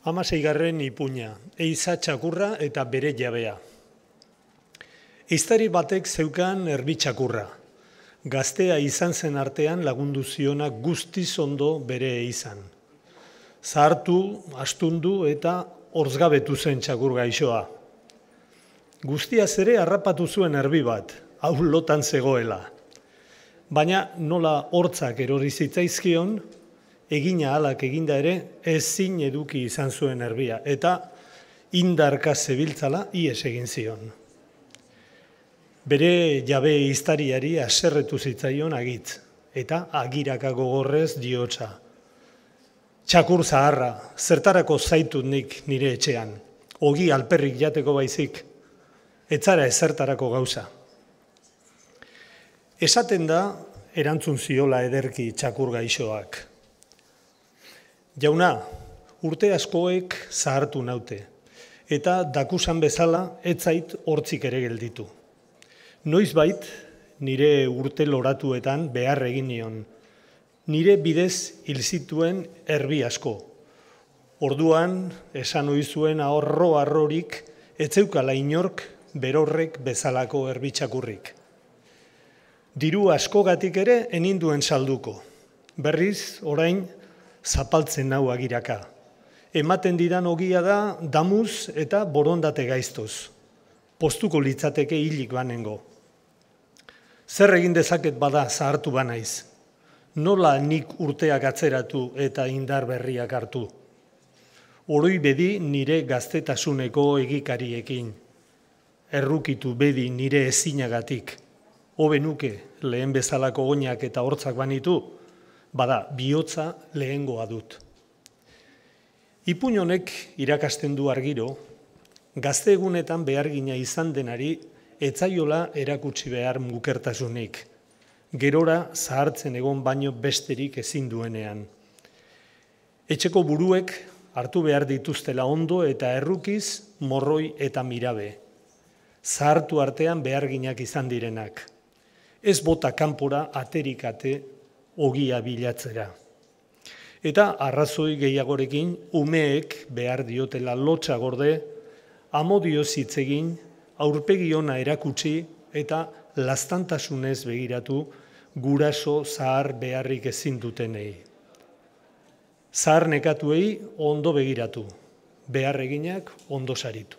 Hamaseigarren ipuina, eiza txakurra eta bere jabea. Ehiztari batek zeukan erbi txakurra. Gaztea izan zen artean lagundu ziona guztiz ondo bere izan. Zahartu, astundu eta horzgabetu zen txakur gaixoa. Guztiaz ere harrapatu zuen erbi bat, hau lotan zegoela. Baina nola hortzak erori zitzaizkion, egina halak eginda ere, ezin eduki izan zuen erbia, eta indarka zebiltzala ihes egin zion. Bere jabe ehiztariari haserretu zitzaion agitz, eta agiraka gogorrez diotsa. Txakur zaharra, zertarako zaitut nik nire etxean, ogi alperrik jateko baizik, etzara ezertarako gauza. Esaten da, erantzun ziola ederki txakur gaixoak. Jauna, urte askoek zahartu naute, eta dakusan bezala ez zait hortzik ere gelditu. Noizbait, nire urte loratuetan behar egin nion, nire bidez hil zituen erbi asko. Orduan, esan ohi zuen arrorik, ez zeukala inork berorrek bezalako erbi txakurrik. Diru askogatik ere eninduen salduko. Berriz, orain, zapaltzen nau agiraka. Ematen didan ogia da damuz eta borondate gaiztoz. Postuko litzateke hilik banengo. Zer egin dezaket bada zahartu banaiz? Nola nik urteak atzeratu eta indar berriak hartu? Oroi bedi nire gaztetasuneko egikariekin. Errukitu bedi nire ezinagatik. Hobe nuke lehen bezalako oinak eta hortzak banitu, bada, bihotza lehengoa dut. Ipuin honek irakasten du argiro, gazte egunetan behargina izan denari etzaiola erakutsi behar mukertasunik, gerora zahartzen egon baino besterik ezin duenean. Etxeko buruek hartu behar dituztela ondo eta errukiz morroi eta mirabe. Zahartu artean beharginak izan direnak. Ez bota kanpora aterikate ogia bilatzera. Eta arrazoi gehiagorekin umeek behar diotela lotxa gorde, amodio zitzegin, aurpegi ona erakutsi eta laztantasunez begiratu guraso zahar beharrik ezin dutenei. Zahar nekatuei ondo begiratu, behar eginak ondo saritu.